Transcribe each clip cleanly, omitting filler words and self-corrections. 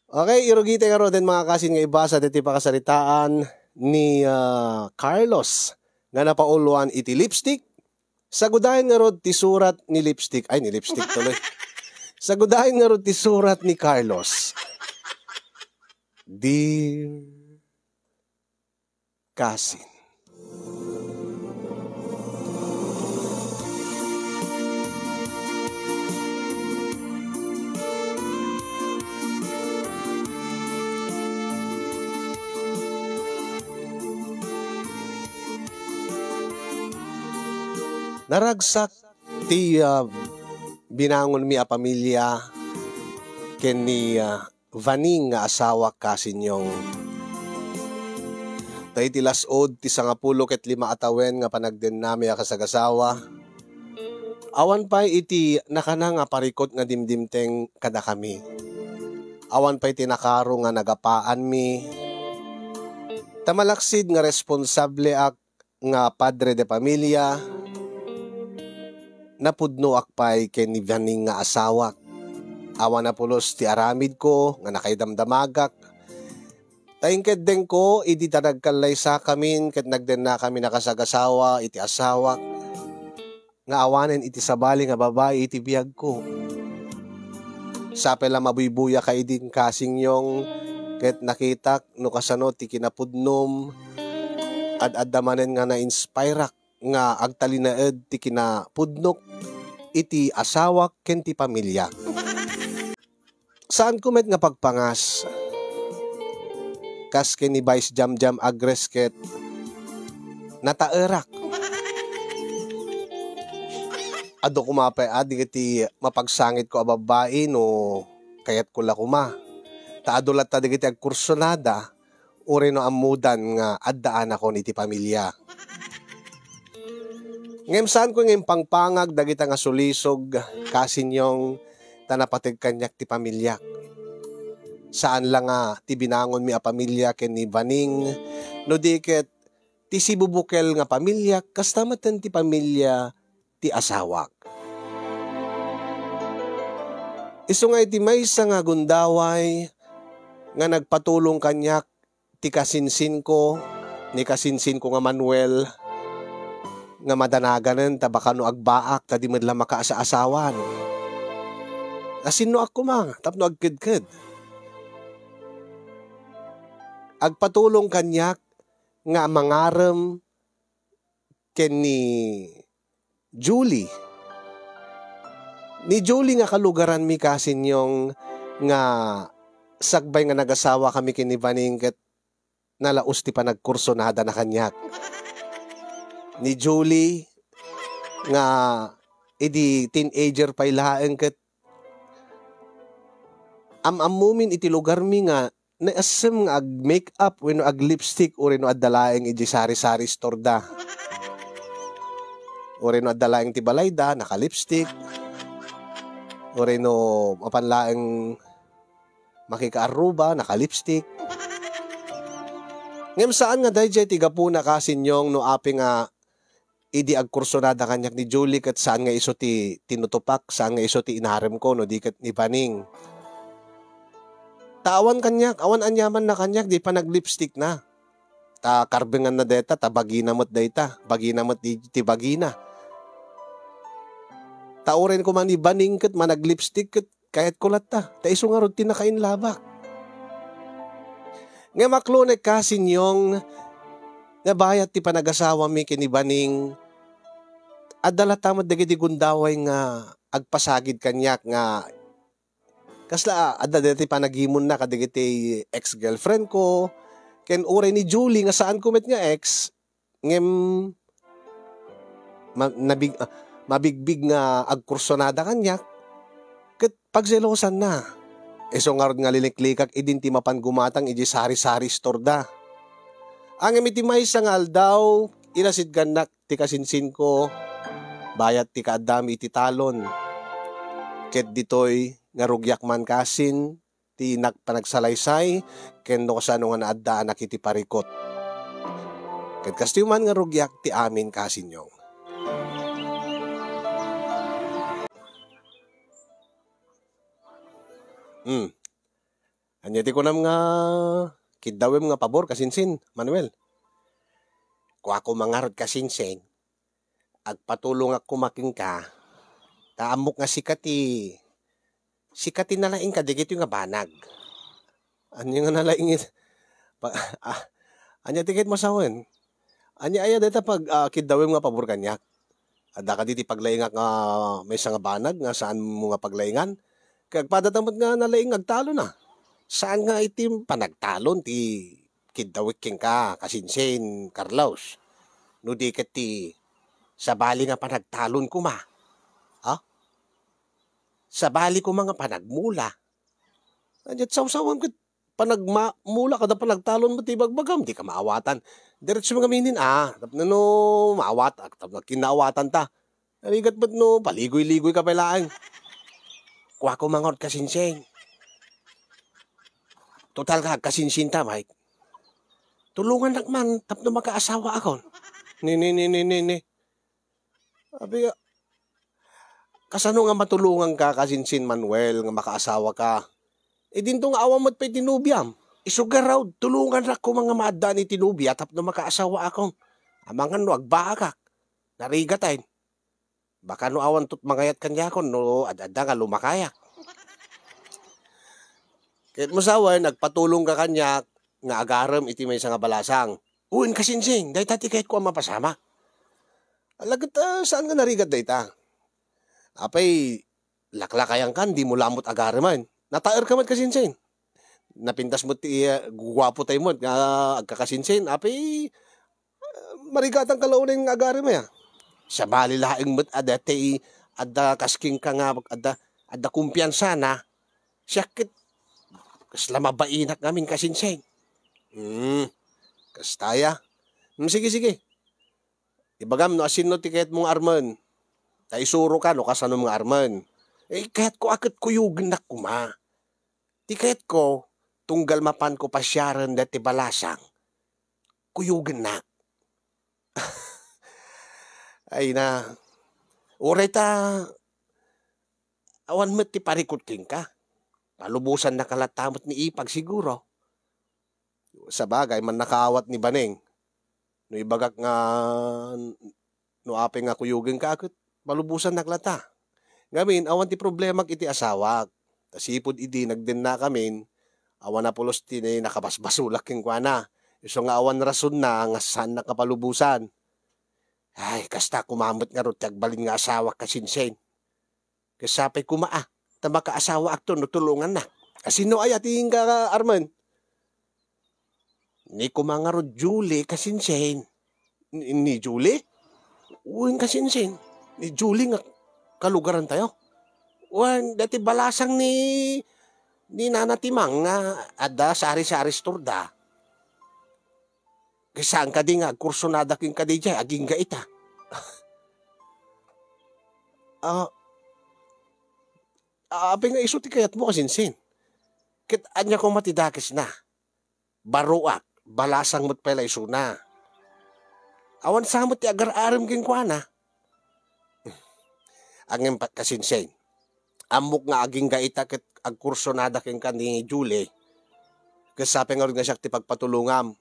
Okay, irugite nga ro din mga kasin nga ibasa diti pakasaritaan ni Carlos nga napauluan iti lipstick. Sagudahin nga ro ti surat ni lipstick. Ay, ni lipstick tuloy. Sagudahin nga ro ti surat ni Carlos. Dear Kasin. Naragsak ti binangon mi a pamilya ken ni Vaning nga asawa kasinyong. Tay ti lasod ti 15 ket 5 atawen nga panagden nami a kasagasawa. Awan pay iti nakana nga parikot nga dimdimteng kada kami. Awan pay ti nakaro nga nagapaan mi. Tamalaksid nga responsable ak nga padre de pamilya. Napudno akpay ken ni Vaning nga asawa. Awan na pulos ti aramid ko nga nakaidamdamagak. Taingked den ko idi tanagkalay sa kamin ket nagden na kami nakasagasawa iti asawa. Nga awanen iti sabali nga babae iti biyag ko. Sapela mabuybuya kay din kasingyong ket nakitak no kasano ti kinapudnom ad-addamanen nga na-inspirak nga agtalinaed ti kinapudnok iti asawa ken ti pamilya. Saan kumet nga pagpangas? Kas ken ni Vice Jamjam agresket nataerak. Ado kumapay adi iti mapagsangit ko a babae no kayat ko la kuma. Taadulat ta digiti agkursonada uri no amudan nga addaan ako niti pamilya. Ngem saan ko ngem pangpangag dagita nga sulisog kasinyong tanapatig kanyak ti pamilya. Saan lang nga ti binangon mi a pamilya ken ni Vaning no diket ti sibubukel nga pamilya kastamatan ti pamilya ti asawak. Isu nga iti maysa nga gundaway nga nagpatulong kanyak ti kasinsin ko ni kasinsin ko nga Manuel nga madanaganen tabaka no agbaak tadi medla makaasa-asawan. Asin no ako ma tapno agkedked. Agpatulong kanyak nga mangarem ken ni Julie. Ni Julie nga kalugaran mi kasinyong nga sagbay nga nagasawa kami ken ni Vaning ket nalaos ti panagkursonada na kanyak. Ni Julie nga iti teenager pay laeng ket amamumin iti lugar mi nga naasem nga ag makeup wenno ag lipstick uri no addalaeng iti sari-sari store da. Uri no addalaeng ti balay da naka lipstick. Uri no mapanlaeng makikaaruba naka lipstick. Ngem saan nga dayjay ti gapuna kasinyong no api nga idi agkursonada kanyak ni Julie ket saan nga iso ti tinutupak, saan nga iso ti inarem ko no di ket ni Vaning. Tawan kanyak, awan anyaman na kanyak di pa naglipstick na. Ta karbengan na deta ta bagina met dayta, bagina met ti bagina. Tauren ko man ni Vaning ket managlipstick ket kayat kulat ta. Ta iso nga rod ti nakainlabak. Nga maklonek kasinyong nga bayat ti panagasawa mi ken ni Vaning adala tamad dagiti gundaway nga agpasagid kanyak nga kasla adda dati panagimon na kadigiti ex-girlfriend ko ken uray ni Julie nga saan kumet nga ex ngem mabigbig nga agkursonada kanyak ket pagselosan na. Eso nga rod nga liliklikak idin ti mapan gumatang iji sari-sari store da. Ang iti maysa nga aldaw, inasid ganak ti kasinsin ko, bayat ti kaadami iti talon. Ket ditoy nga rugyak man kasin, ti panagsalaysay, ken no kasano nga naaddaan iti parikot. Ket kastiuman nga rugyak ti amin kasinyong. Anya ti ko nam nga kidawem nga pabor kasinsin, Manuel. Kung ako mangarod kasinsin, agpatulong ako making ka, taamok nga sikati na laing ka, digit yung nga banag. Anya nga nalaing pa, ah, anya tikit masawin. Anya aya deta pag kidawem nga pabor kanyak. Ada ka diti paglaingak nga may nga banag nga saan mo nga paglaingan. Kag padatamot nga nalaing agtalo na. Saan nga itim panagtalon ti kidawik king ka kasinsin Carlos. No di ket ti sa bali nga panagtalon ko ma. Ha? Sa bali ko mga panagmula. Anyat sawsawan ket panagmula kada panagtalon mo ti bagbagam di ka maawatan. Diretso mga minin tapno no maawat tapno kinaawatan ta. Narigat ba't no paligoy-ligoy ka palaang. Kuha ko mga kasinsin. Total ka kasinsin ta, Mike. Tulungan nakman tapno makaasawa ako. Ni. Abi ka, kasano nga matulungan ka kasinsin Manuel nga makaasawa ka. E dinto nga awa mo't pa'y tinubyam. Isugar raw, tulungan ra ko mga maadda ni tinubya tapno makaasawa akong. Amangan no, agbakak. Narigatay. Baka no awan tut mangayat kanya kon no adada nga lumakayak. Kahit mo sawan, nagpatulong ka kanya nga agaram iti may nga balasang. Uwin kasinsing, dahi tati kahit ko ang mapasama. Alagat saan nga narigat dahi ta? Apay, laklakayan kan, di mo lamot agaraman. Nataer ka mat kasinsing. Napintas mo ti guwapo tayo mo nga agkakasinsin. Apay, marigatan kalaunin nga agaram ya. Sa bali laing mo't ada kasking ka nga, ada kumpiyansa na. Siyakit, kas lamabainak namin kasinsing. Kastaya. Sige. Ibagam no asin no tiket mong arman. Taisuro ka no kasano mong arman. Kahit ko akit kuyugin na kuma. Tiket ko, tunggal mapan ko pasyaran dati balasang. Kuyugin na. Ay na. Uray ta. Awan mo ti parikuting ka. Palubusan na kalatamot ni Ipag siguro. Sa bagay, man nakaawat ni Baneng. No ibagak nga, no apeng nga kuyugin ka akit, palubusan na kalata. Ngamin, awan ti problema iti asawak. Tasipod idi, nagden na kamin, awan na pulos ti nakabasbasulak king kwa na. So nga awan rason na, nga saan nakapalubusan. Ay, kasta kumamot nga rot, balin nga asawak kasinsen. Kasapay kumaa. Tama ka asawa akto, no tulungan na. Kasino ay ating ka, Arman? Ni kumangaro Julie kasinsin. Ni Julie? Uwing kasinsin. Ni Julie nga kalugaran tayo. Uwan, dati balasang ni Nana Timang nga ada sari-sari storda. Kisaan ka di nga, kursunada king ka di dyan, aging ga ita. Apay nga iso ti kayat mo kasinsin. Kit anya ko matidakis na. Baruak, balasang mo't pala iso na. Awan samot ti agar-aram king kwa na. Ang impat kasinsin. Amok nga aging gaita kit agkursonada king ka ni Julie. Kasapay nga rin nga siya ti pagpatulungam.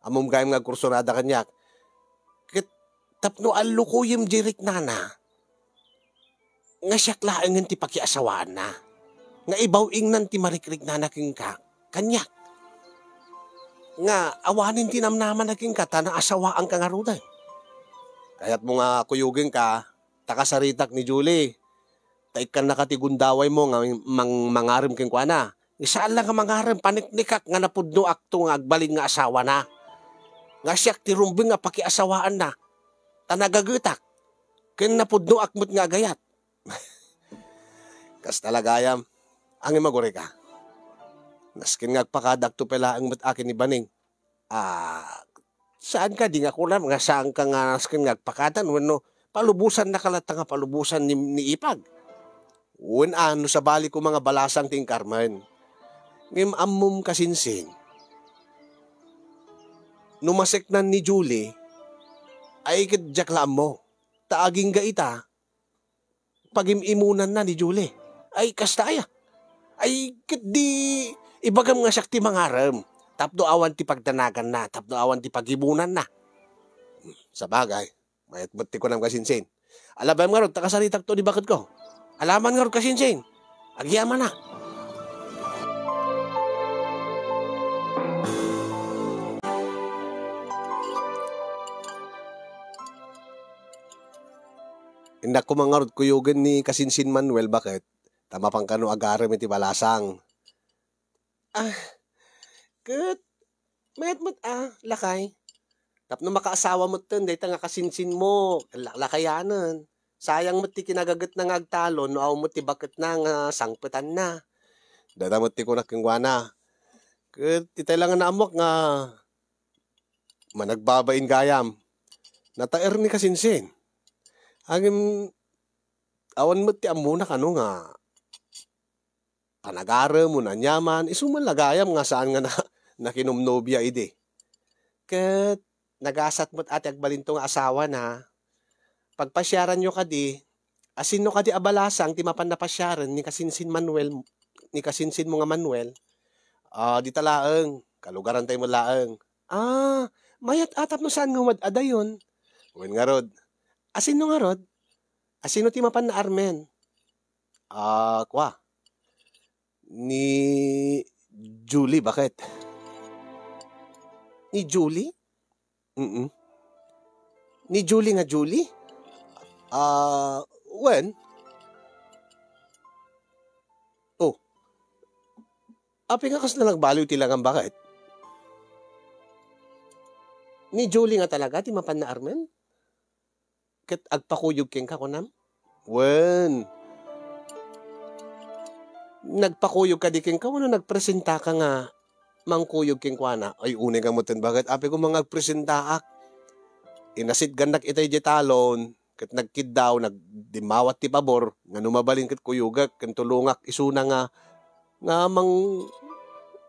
Amom gayam nga kursonada kanyak. Kit tapno alukuyim jirik nana. Nga siyak laang ti pakiasawaan na. Nga ibawing nan ti marikrik na naking ka, kanyak. Nga awanin tinamnaman naking ka, na asawaan ka nga ruday. Kaya't mo nga kuyugin ka, takasaritak ni Julie. Taik ka nakatigundaway mo nga mangarim king kwa na. Isaan lang nga mangarim, paniknikak nga napudno akto nga agbalin nga asawa na. Nga siyak ti rumbing nga pakiasawaan na. Tanagagutak. Kin napudno akmot nga gayat. Kas talagayam, ang imagore ka. Naskin nga agpakadakto pala ang akin ni Baning. Saan ka? Di nga kulam. Nga saan ka nga naskin nga agpakatan? Wano, palubusan na kalata nga palubusan ni Ipag. Uwan ano sa bali ko mga balasang ting Carmen. Ngim amum kasinsin. Numaseknan ni Julie, ay kitjaklaan mo. Taaging ga ita, pagimimunan na ni Julie. Ay kastaya. Ay di Ibagam nga siya ti mangaram. Tapno awan ti pagdanagan na, tapno awan ti pagibunan na. Sa bagay, mayat ba't ti ko ng kasinsin. Alabam nga ron, takasalitak to di bakit ko. Alaman nga ron kasinsin. Agyaman na. Indak ko mga ron kuyugan ni Kasinsin Manuel, bakit? Tama pang kano agaram iti balasang. Kat, mayat mo't lakay. Tapno makaasawa mo ten, dahil nga kasinsin mo, lakayanan. Sayang mo't ti kinagagat na ngagtalon, no aw mo't ti bakit na nga sangpetan na. Dada mo't ti kunak yung wana. Kat, itay lang na amok nga managbabain gayam. Nataer ni Kasinsin. Agim, awan mo't ti amunak ano nga, panagara mo na nyaman, isuman lagayam nga saan nga na kinumnobya ide. Kat, nagasat mo't ati agbalinto nga asawa na, pagpasyaran nyo kadi, asin no kadi abalasang, ti mapan na pasyaran ni Kasinsin Manuel, ni Kasinsin mo nga Manuel, di talaeng, kalugaran tayo mo laeng. Mayat atap no saan nga wad-ada yun? Uwin nga rod. Asin no nga rod? Asin no ti mapan na armen? Kwa. Ni Julie, bakit? Ni Julie? Ni Julie nga Julie? When? Oh. Api nga kas na nagbaliw tilangan, bakit? Ni Julie nga talaga, ti mapan na armen? Ket agpakuyog king ka kunam? When? Nagpakuyog ka di king ka, wano nagpresenta ka nga mangkuyog king kwa na? Ay, unay ka mo ten, bakit? Api ko mga agpresentaak. Inasit gandak itay jetalon, ket nagkid daw, nagdimawat ti pabor, nga numabalin ket kuyugak, ken tulungak isuna nga mang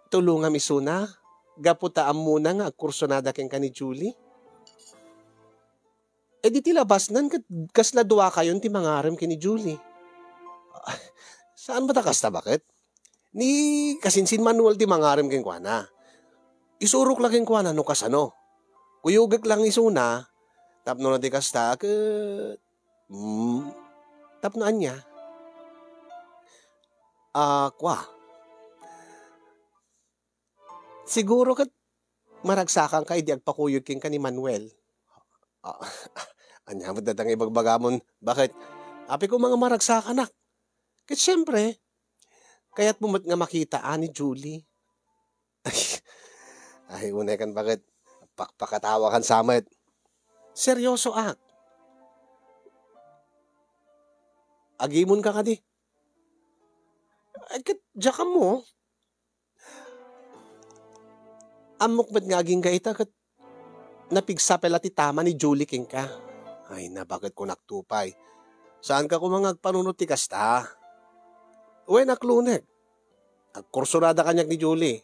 tulungam isuna, gaputa amuna nga kursunada ken ka ni Julie. Di tilabas nan, kasla duwa kayon ti mangaram ken ni Julie. Saan ba ta kasta, bakit? Ni Kasinsin Manuel ti mangaram ken kwa na. Isurok lang ken kwa na no kasano. Kuyugak lang isuna, tapno na di kasta, tapnoan niya. Kwa. Siguro kat maragsakan ka, idi agpakuyog king ka ni Manuel. Anya mo datang ibagbagamon. Bakit? Api ko mga maragsakan nak. Kat syempre, kaya't bumat nga makita ni Julie. Ay, unay kan bakit? Pakatawa kan samet. Seryoso ak. Agimon ka di. Ay, kat dyan mo. Amok ba't nga aging gaita kat napigsapel at itama ni Julie king ka. Ay na, bakit ko naktupay? Saan ka kumangag panunot ti kasta? Uwe naklunek. Agkursurada kanyak ni Julie.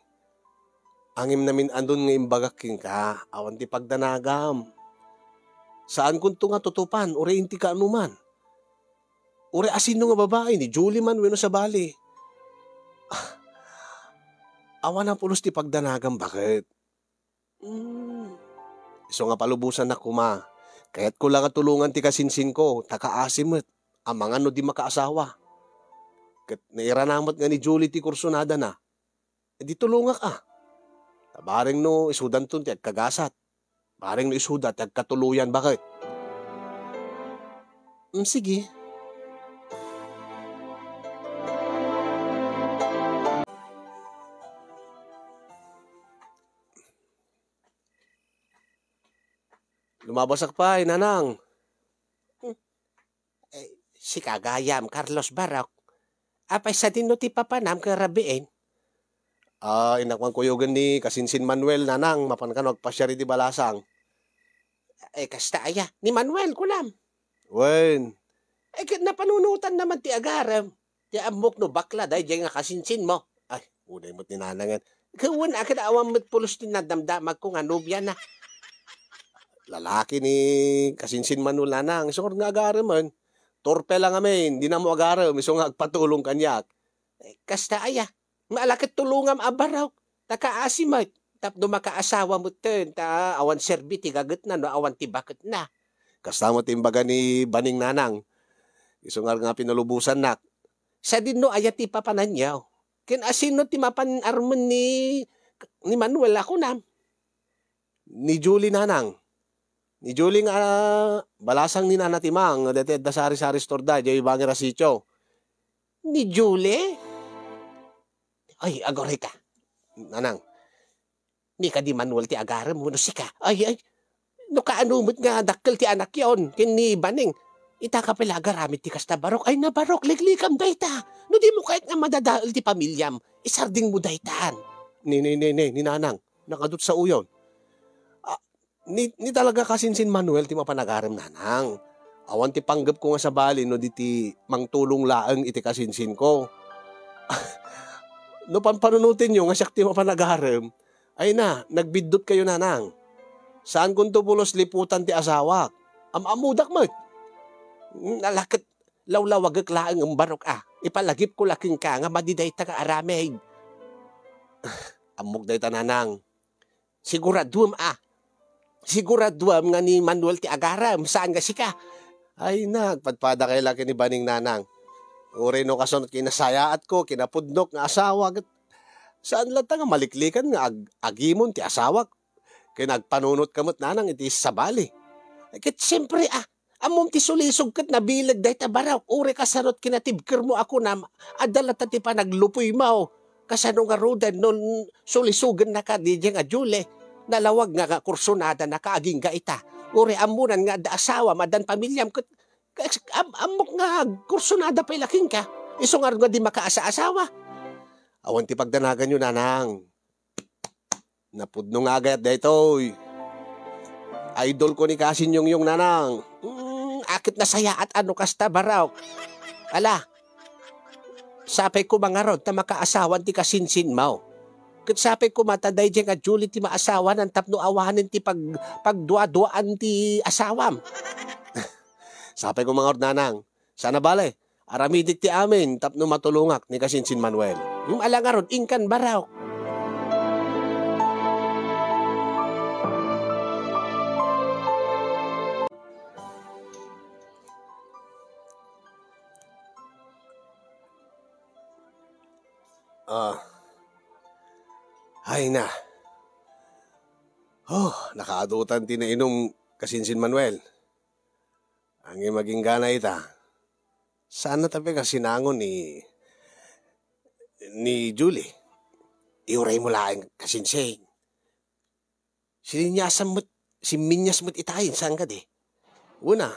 Angim namin andun nga imbagak king ka. Awan ti pagdanagam. Saan kunto nga tutupan? Ure inti ka anuman. Ure asino nga babae ni Julie man weno sa bali. Awan ang pulos ti pagdanagam, bakit? So nga palubusan na kuma. Kaya't ko lang at tulungan ti Kasinsin ko, takaasimot, ang mga no di makaasawa. Kat nairanamot nga ni Julie ti kursunada na, di tulungak Baring no isudan ton ti agkagasat. Baring no isuda ti agkatuluyan, bakit? Sige. Lumabasak pa, nanang. Si kagayam, Carlos Barok. Apay sa tinuti papanam karabiin. Inakwang kuyugan ni Kasinsin Manuel, nanang, mapankanog pa siya rin di balasang. Kasta aya, ni Manuel kulam. Wen. Napanunutan naman ti agaram. Ti amok no bakla, dahil dyan nga Kasinsin mo. Ay, unay mo't ni nanangan. Kawan, akadawang mo't pulos tinadamdamag ko nga nobya na. Lalaki ni Kasinsin Manuel, nanang, isong nga agaram man. Torpe lang amin, di na mo agaram, isong nga agpatulong kanyak. Kasta aya. Maalakit tulungam abaraw. Takaasimay. Tapno makaasawa mo ten. Ta awan serbi ti gaget na no awan ti bakit na. Kasama timbaga ni Baning Nanang. Isungar nga pinulubusan nak. Sa din no ayat ti papananyaw. Ken asino ti mapan armen ni Manuel ako na. Ni Julie Nanang. Ni Julie nga balasang ni Nanatimang. Dete da sari-sari store da. Diyo ibang rasityo. Ni Julie? Ay, agoray ka. Nanang. Ni ka di Manuel ti agaram mo no sika. Ay. No kaanumot nga dakkel ti anak yon. Ken ni Baning. Ita ka pala agaramit ti kasta barok. Ay na barok, liglikam dayta. No di mo kahit nga madadaal ti pamilyam. Isarding mo daytaan. Ni Nanang. Nakadut sa uyon. Ni talaga kasinsin Manuel ti mapanagaram Nanang. Awan ti panggap ko nga sa bali no di ti mangtulong laeng iti kasinsin ko. No pampanunutin nyo nga siyak ti mapanagaram. Ay na, nagbidot kayo Nanang. Saan kung tupulos liputan ti asawak? Amudak mo. Nalakit lawlawagak laeng ang barok Ipalagip ko laking ka nga madiday ta ka arameg. Amok day ta Nanang. Siguraduam Siguraduam nga ni Manuel ti agaram. Saan nga sika? Ay nagpadpada kay laki ni Baning Nanang. Uri no kasunod kinasayaat ko, kinapudnok nga asawa. Saan lang nga maliklikan nga agimon ti asawak. Kinagpanunot kamot Nanang iti sabali. Ket siyempre amom ti sulisog ket nabilag day tabaraw. Uri kasarot kinatibker mo ako na adala ta ti panaglupoy mao. Kasano nga rodan non sulisugan na ka di nga Jule. Nalawag nga kursunada na kaaging ga ita. Uri amunan nga da asawa madan pamilyam ket amok nga kursunada pa ilaking ka. Isungar nga di makaasa-asawa. Awan ti pagdanagan yun Nanang. Napudno nga agad daytoy. Idol ko ni Kasin yung Nanang. Akit na saya at ano kasta baraw. Ala, sapay ko mga rod na makaasawan ti kasinsin mo. Kat sapay ko mataday dyan nga Julie ti maasawan ang tapno awanin ti pagdua-duaan ti asawam. Sapay ko mga rod Nanang. Sana bale, aramidik ti amin tapno matulungak ni Kasinsin Manuel. Ala nga rod, ingkan baraw. Ay na. Nakaadutan tinainom Kasinsin Manuel. Ang maging gana ita. Sana tabi kasinangon ni Julie. Iuray mo lang Kasinsin. Siminyas mo't itayin saan ka di. Una,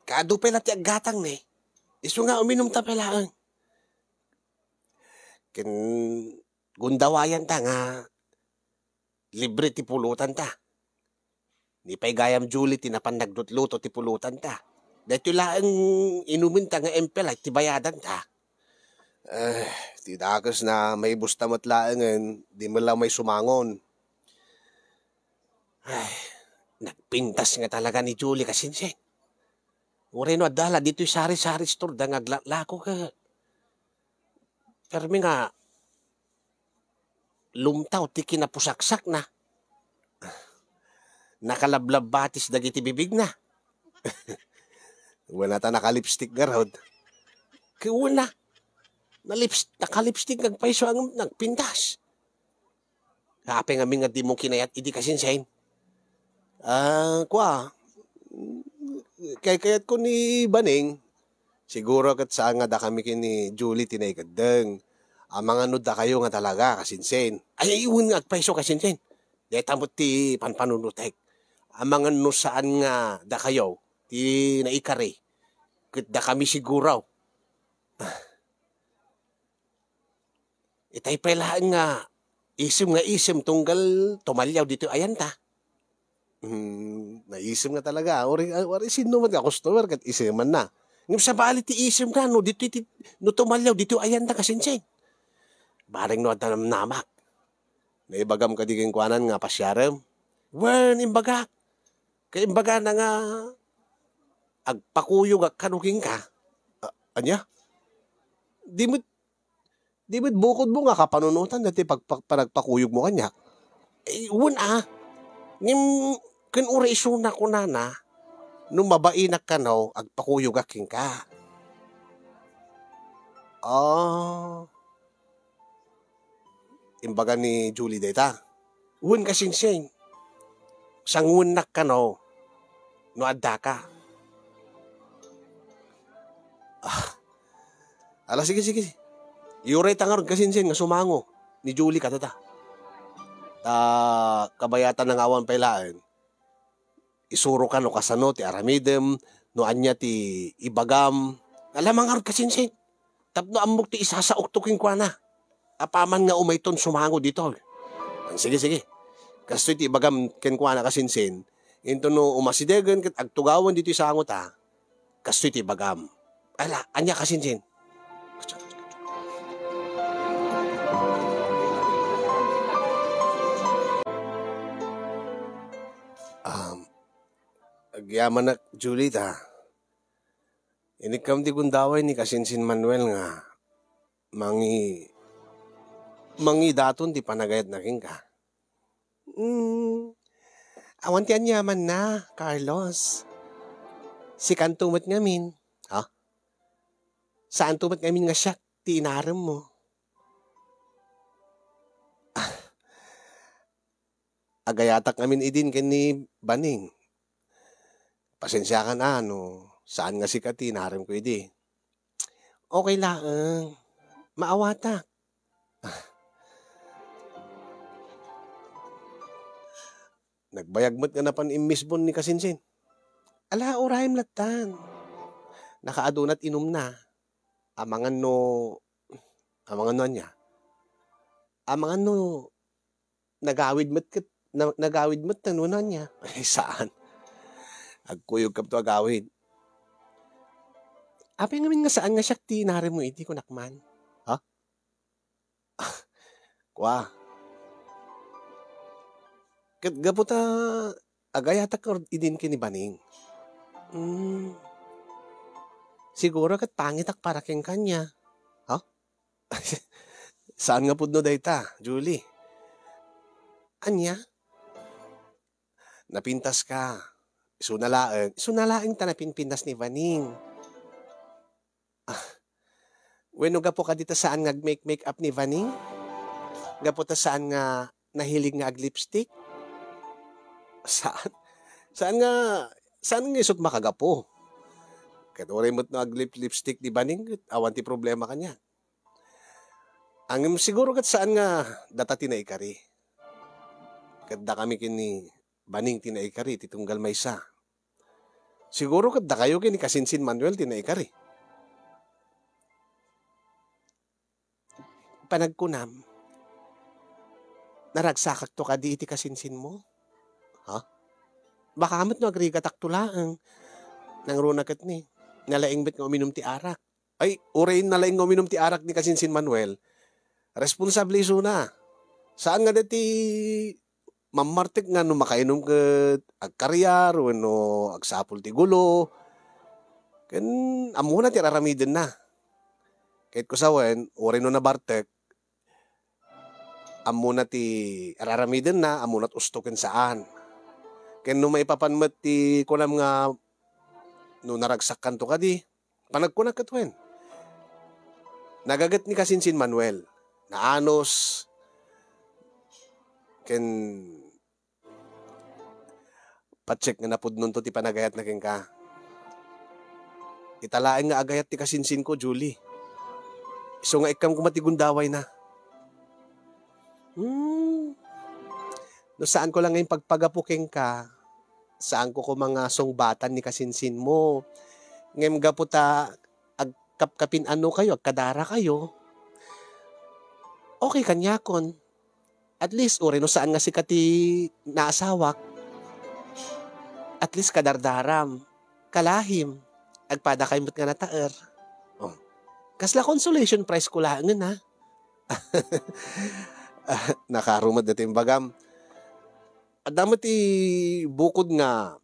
kadupay na ti aggatang ni. Iso nga uminom tapelaan. Gundawayan ta nga libre ti pulutan ta. Ni pay gayam Julie tinapan nagdutluto ti pulutan ta. Dito lang inumin ta nga empelay ti bayadan ta. Ti dakas na may bustamat laangan, di mo lang may sumangon. Nagpintas nga talaga ni Julie Kasinsin. Uri no adala dito'y sari-sari store da ngaglako ka. Pero nga, lumtaw ti kinapusaksak na. Nakalablab batis dagiti bibig na. Wala ta nakalipstick garod. Kaya wala. Nakalipstick nagpaiso ang nagpintas. Kape nga nga di mo kinayat idi Kasinsin. Kayat ko ni Baning. Siguro kat saan nga da kami kini Julie tinaykadeng. Ang mga nuda kayo nga talaga Kasinsin. Ay iwan nga agpaiso Kasinsin. Dahil tamot ti panpanunutek. Ang mga nusaan nga da kayo ti naikari. Kat da kami siguraw. Itay pelaan nga isim tunggal tumalyaw dito ayan ta. Naisim nga talaga. Wari sino man ka customer kat isiman na. Ngam sa bali ti isim ka no dito no tumalyaw dito ayan ta Kasinsin. Baring no at namak. Naibagam ka diging kuanan nga pasyarem. Wen imbaga. Kay imbaga na nga agpakuyog at kanuging ka. Anya? Di mo Di ba't bukod mo nga kapanunutan dati panagpakuyog mo kanya? Iwan Ngim, kin uri isuna ko na, nung mabainak ka no, agpakuyog aking ka. Imbaga ni Julie data. Uwan kasing sing. Sangunak ka no adda ka. Sige. Yuray tangarod kasinsin nga sumango ni Julie ka tata. Kabayatan ng awan pailaan. Isuro ka no kasano ti aramidem, no anya ti ibagam. Alamang arod kasinsin. Tapno amok ti isasaok tuking kwa na. Apaman nga umayton sumango dito. Sige. Kastoy ti ibagam ken kwa na kasinsin. Into no umasidegan ket agtugawan dito sa angot Kastoy ti ibagam. Anya kasinsin. Agyaman na Julie Inikam di gundaway ni kasinsin Manuel nga mangi daton di panagayat na king ka. Awan ti anyaman na, Carlos. Si kantumat ngamin. Saan tumat ngamin nga siya, ti inaram mo. Agayatak ngamin idin ken ni Baning. Pasensya ka na, saan nga si Kati, naram ko idi. Okay lang. Maawatak. Nagbayagmat nga na pan imisbon ni kasinsin. Urahim latan. Nakaadunat inom na. Amangan no anya. Amangan no nagawid mat na niya. Ay, saan? Agkuyog kap to agawid. Api ngamin nga saan nga siya tinari mo iti kunakman? Kwa. Kat gaputa agayata ka idin kini Baning. Siguro kat pangitak para keng kanya. Saan nga pudno dayta, Julie? Anya? Napintas ka. Sunalaeng ta napinpintas ni Baning. Weno gapo ka dito saan nga make up ni Baning? Gapo ta saan nga nahilig nga ag lipstick? Saan? Saan nga isot makagapo? Kat oray mo't na ag lipstick ni Baning, awan ti problema kanya. Ang siguro kat saan nga data tinaikari. Kat da kami kini Baning tinaikari, titunggal may isa. Siguro kat da kayo kini kasinsin Manuel tinaikari. Panagkunam, naragsakak to ka di iti kasinsin mo? Baka amat no agri kataktulaan. Nang runakat ni, nalaing bet nga uminom ti arak. Ay, urayin nalaing nga uminom ti arak ni kasinsin Manuel. Responsable iso na. Saan nga dati mamartik nga no makainom ka agkaryar o no agsapol ti gulo. Ken amuna ti raramiden na. Kahit ko sawen, uri no nabartek, amuna ti raramiden na, amuna ustokin saan. Ken no maipapanmat ti kunam nga no naragsakan to ka di, panagkunak katwen. Nagagat ni kasinsin Manuel, na anos, ken pacheck nga napud nun to ti panagayat na ken ka. Italaeng nga agayat ti kasinsin ko, Julie. So nga ikam kumatigundaway na. No saan ko lang ngayon pagpagapuking ka, saan ko mga songbatan ni kasinsin mo. Ngayon gaputa, agkapkapin ano kayo, agkadara kayo. Okay kanyakon. At least, uri no saan nga si kati naasawak. At least kadardaram, kalahim, agpada kayo nga nataer. Kasla consolation prize ko lang ha. Nakarumad natin bagam. Adamot bukod nga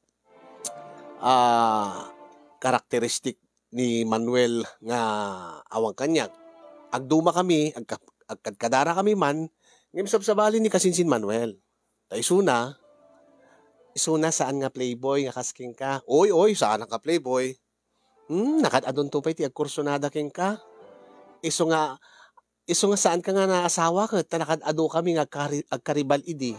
karakteristik ni Manuel nga awang kanyak. Agduma kami, agkadkadara kami man, ngayon sabsabali ni Kasinsin Manuel. Ta isuna saan nga playboy nga kasking ka. Oy, saan ka playboy? Nakadadon to pa iti agkursonada king ka. Iso nga saan ka nga naasawa ka, talakad-ado kami nga agkaribal idi.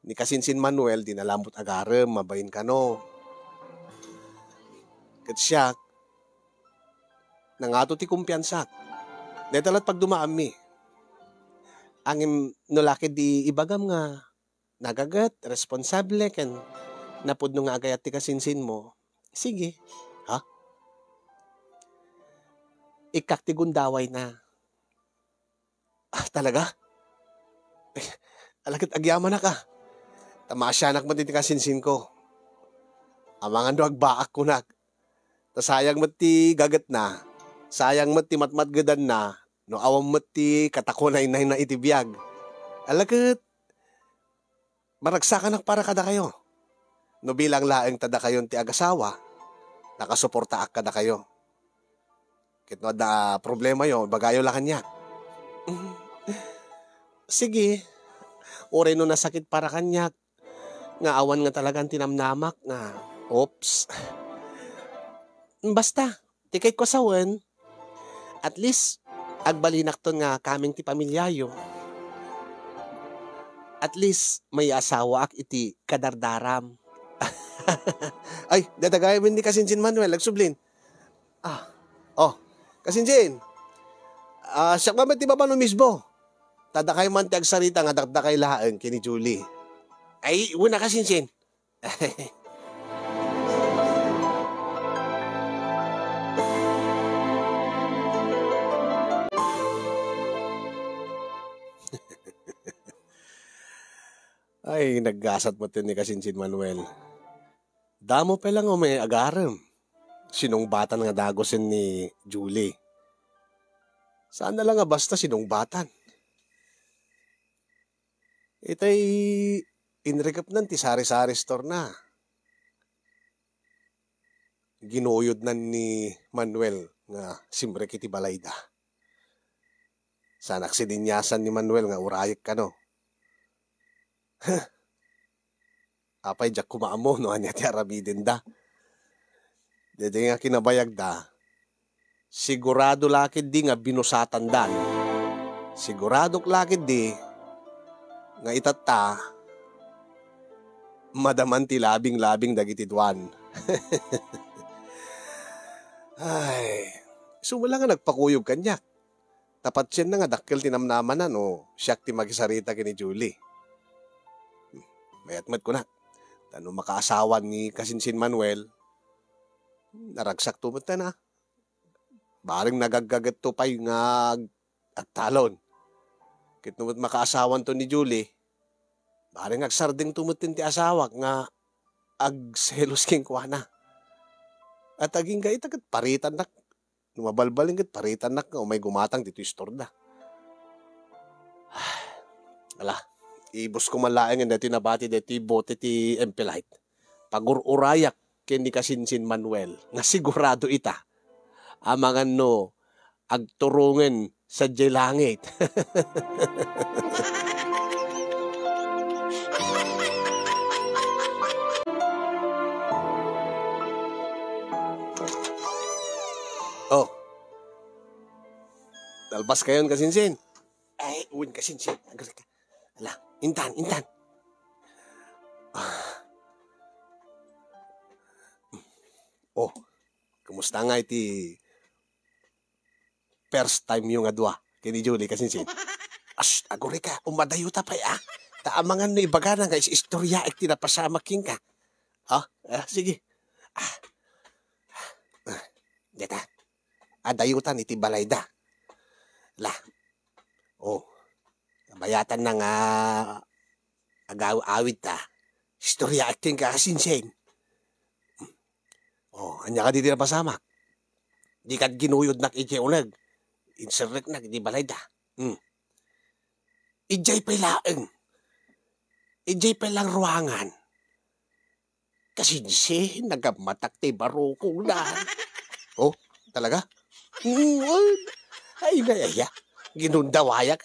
Ni Kasinsin Manuel, dinalambot agarem, mabayin ka no. Kat siya, nangato ti kumpiyansak. Netalat pag dumaan mi. Ang nulaki di ibagam nga, nagagat, responsable, kan napudno nga agayat ti Kasinsin mo. Sige, ha? Ikak ti gundaway na. Talaga? Alakit agyaman na ka. Tamasyanak mo ti Kasinsin ko. Amangan do agbaak ko nak. Sayang mo ti gagat na. Sayang mo ti matmatgadan na. No awam mo ti katakunay na itibiyag. Alakit. Maragsakan para kada kayo. No bilang laeng tada kayon ti agasawa. Nakasuporta ak kada kayo. Kitno da problema yo. Bagayo la kanya. Sige. Ore no nasakit para kanya. Nga awan nga talagang tinamnamak nga. Oops. Basta, tikay ko sawen, at least, agbalinak ton nga kaming ti pamilyayo. At least, may asawa ak iti kadardaram. Ay, dadagay mo ni Kasinsin Manuel, nagsublin. Kasinsin, siya ba ti baba no mismo? Tadakay man ti agsarita nga dakdakay laeng kini Julie. Ay, una Kasinsin. Ay, naggasat mo tin ni Kasinsin Manuel. Damo pa lang o may agarem. Sinong batan nga dagosin ni Julie. Saan na lang nga basta sinong batan. Itay inrekap nan ti sari-sari store na. Ginuyod nan ni Manuel nga simbre kiti balayda. Sanak sininyasan ni Manuel nga urayik ka no. Apay jak kumaamo no anya ti arabidin da. Dede nga kinabayag da. Sigurado lakid di nga binusatan dan. Sigurado lakid di nga itata madaman ti labing-labing dagiti duan. Ay, sumula nga nagpakuyog kanyak. Tapat siya na nga dakkel tinamnaman na no siyak ti magisarita kini Julie. Mayat-mat ko na. Tano makaasawan ni Kasinsin Manuel, naragsak tumot na. Baring nagagagat to pa yung agtalon. Kitnumot makaasawan to ni Julie, baring agsarding tumutin ti asawak nga agselos king kuwana. At aging gait agad paritan nak. Numabalbaling kat paritan nak nga umay gumatang dito istorda. Ala. Ibus ko malaeng nga dati nabati dati bote ti Empelite. Pagururayak ken ni Kasinsin Manuel nga sigurado ita. Amangan no agturungen sa langit. Oh. Dalbas kayon Kasinsin. Ay, uwin Kasinsin. Agad ka. Ala. Intan. Oh, kumusta nga iti first time yung adwa kini Julie Kasinsin? Agore ka, umadayuta pa Taamangan no ibaga na nga istorya ek tinapasamak king ka. Sige. Deta, adayutan iti balayda. Bayatan na nga agaw-awit istorya acting ka Kasinsin. Anya ka di napasamak. Di ka ginuyod nak iti unag. Inserrek nak di balay da. Ijay pa laeng. Ijay pa lang ruangan. Kasinsin, nagamatak ti barukong na. Oh, talaga? Ay, nayaya. Ginundawayak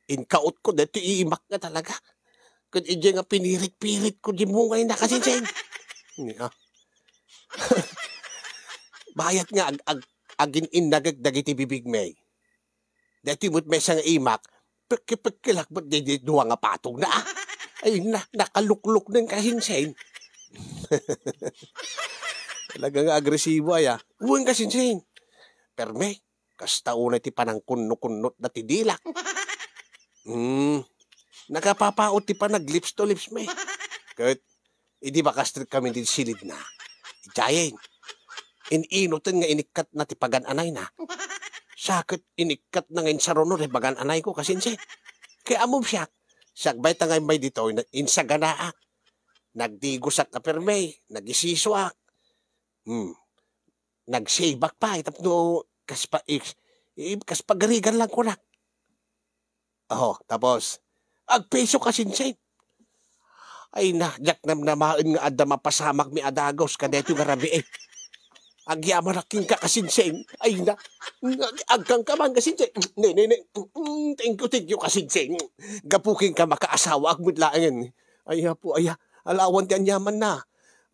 Inkaot ko dito iimak nga talaga. Kung ije nga pinirit-pirit ko di mo ngayon nakasinsing. Bayat nga agin inagagdagiti bibig may. Dati mo't may isang imak, pagkilak ba't di duwa nga patong na Ay nakalukluk ng kasinsing. Talagang agresibo Uwang kasinsing. Perme, kastaunay ti panang kunno-kunnot na ti dilak. Nakapapaot ti pa nag-lips to lips may. Kurt, hindi ba kastrit kami din silid na. Ijayin, ininutin nga inikat na ti pagan-anay na. Sakit inikat na ngayon sa ronor bagan-anay ko kasinsin. Kaya amom siya, sagbay tangay may dito, insaganaa. Nagdigosak na perme, nagisiswak. Nagsibak pa, tapno, kaspagarigan lang ko na. Tapos, agpeso kasinsin. Ay jak namaan nga ada mapasamak mi adagos kadeto nga rabi Agyaman aking kakasinsin. Ay agkang kaman kasinsin. Ne. Thank you kasinsin. Gapuking ka makaasawa agmudlaangan. Ay po, alawan ti anyaman na.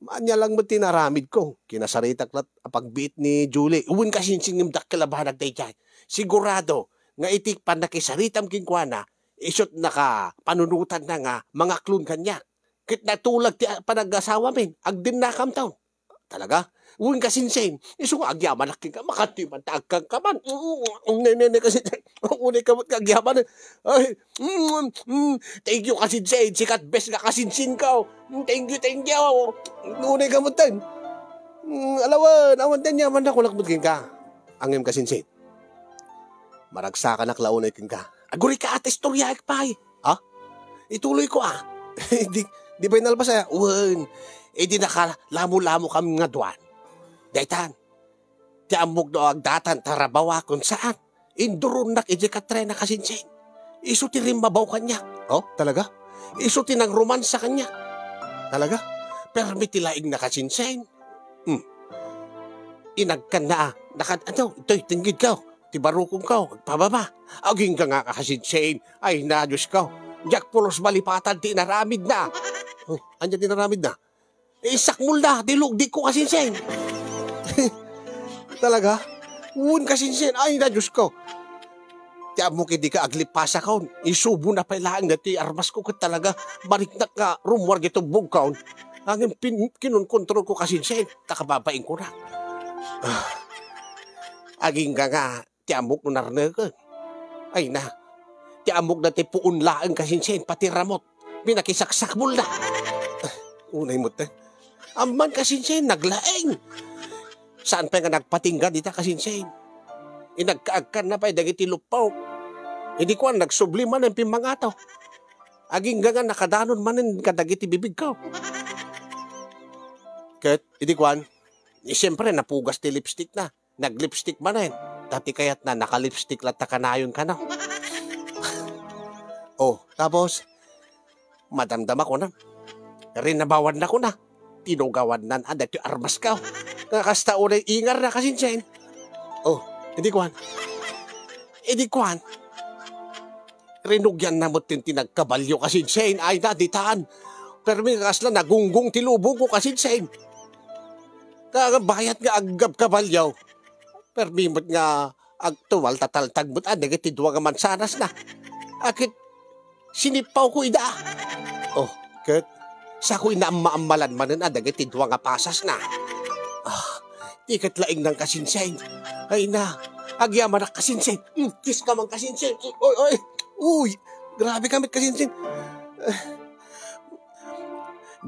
Maanya lang mo tinaramid ko. Kinasaritak lat apagbiit ni Julie. Uwin kasinsin ng dakkalabahan nagtay sigurado nga itik pa nakisaritam kinkwana, isot naka panunutan na nga mga klon kanya. Kit natulag ti panag-asawa min, agdin na kamtaw. Talaga? Uwing kasinsin, iso nga agyaman nakin ka, makatiman taagkang kaman. Nene kasinsin, unay kamot ka agyaman. Ay, thank you kasinsin, sikat best nga kasinsin ka. Thank you. Unay kamot tan. Alawan, awan tan yaman na kulakmot ka. Angim kasinsin. Maragsakan na klaunay king ka. Aguri ka ate istorya ekpay. Ituloy ko Di ba inalbas Uwan. Di nakalamo-lamo kami nga duwan. Daytan. Ti amog do agdatan tarabawa kung saan. Induron nak ije katre na kasinsin. Iso ti rimbabaw kanya. Talaga? Iso ti nang romansa kanya. Talaga? Permiti laing na kasinsin. Inagkan na ito'y tinggid ka. Ti barukom ka, pababa. Aging ka nga kasinsin. Ay na, Diyos ka. Jack pulos malipatan, ti naramid na. Anya ti naramid na? Sakmul na, dilog di ko kasinsin. Talaga? Uwan kasinsin. Ay na, Diyos ka. Ti amo kidi ka aglipasa ka. Isubo na pailaan na ti armas ko ka talaga. Bariknak ka, rumwar gito bug ka. Ang kinunkontrol ko kasinsin. Takababain ko na. Aging ka nga, ti amok no narnagan. Ay na, ti amok na ti puunlaan kasinsin, pati ramot, binakisaksak mo na. Unay mo te. Amman kasinsin, naglaeng. Saan pa nga nagpatinggan dita kasinsin? Inagkaagkan na pa'y dagiti lupaw. Hindi ko nagsubli man ang pimangataw. Aging nga nakadanon man ang kadagiti bibig ko. Ket, hindi ko siyempre napugas ti lipstick na. Nag-lipstick man na Dati kayat na naka-lipstick lang takanayon ka na. Tapos, madamdama ko na. Rinabawan na ko na. Tinugawan na dati armas ka. Nakasta unay ingar na kasinsin. Hindi kuhan. Rinugyan na mo tinagkabalyo kasinsin. Ay na, ditaan. Pero may kasla nagunggong tilubong ko kasinsin. Kagabayat nga agab kabalyaw. Permimot nga agtuwal tataltagbot negati duwa nga mansanas na. Akit sinipaw ko ida. Ket sa ko inaammaamalan manen negati duwa nga pasas na. Tikat laing ng kasinsin. Ay na, agyaman na kasinsin. Kiss ka man kasinsin. Uy, grabe kamit kasinsin.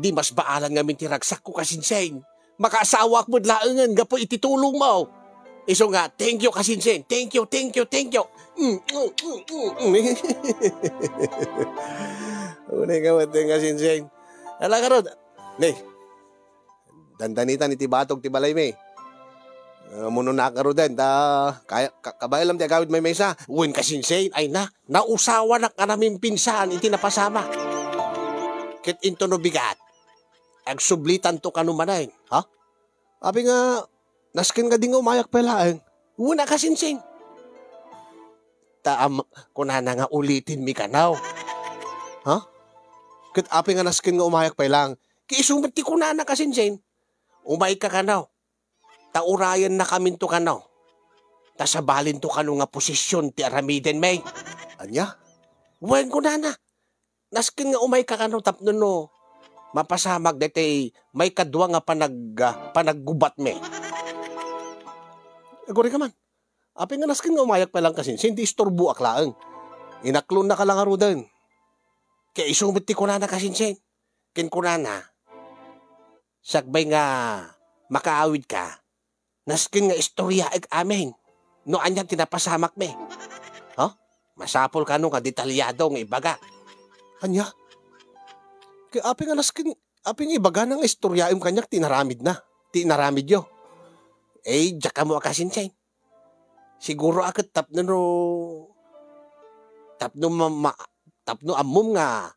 Di mas baalan nga mintiragsak ko kasinsin. Makaasawa mo laangan gapo ititulong mo. Iso nga, thank you kasinsin. Thank you. Unay ka mateng kasinsin. Ala ka ron. Dandanitan iti batog ti balay may. Muno na ka ron den. Kabay lang ti agawid may mesa. Uwin kasinsin. Ay na, nausawa na ka namin pinsan iti napasama. Kit into no bigat. Agsublitan to kanumanay. Abi nga, naskin ka din nga umayak pala Una kasinsing. Kunana nga ulitin mi kanaw. Kat api nga naskin nga umayak pa lang. Kiisumbat ti kunana kasinsing. Umay ka kanaw. Taurayan na kamin to kanaw. Tasabalin to kano nga posisyon ti aramiden may. Anya? Wen kunana. Naskin nga umay ka kanaw tapno no. Mapasamag dete may kadwa nga panaggubat me. Agore ka man. Api nga naskin nga umayak pa lang kasi hindi istorbo aklaang. Inaklon na ka lang arudan. Kaya isumit ti kunana kasinsin. Kin kunana. Sagbay nga makaawid ka. Naskin nga istorya eg amin. No anyang tinapasamak me. Masapol ka no nga detalyado nga ibaga. Anya? Kaya api nga naskin, api nga ibaga ng istorya yung kanyak tinaramid na. Tinaramid yo. Diyak ka mo akasinsin. Siguro akit tapno amom nga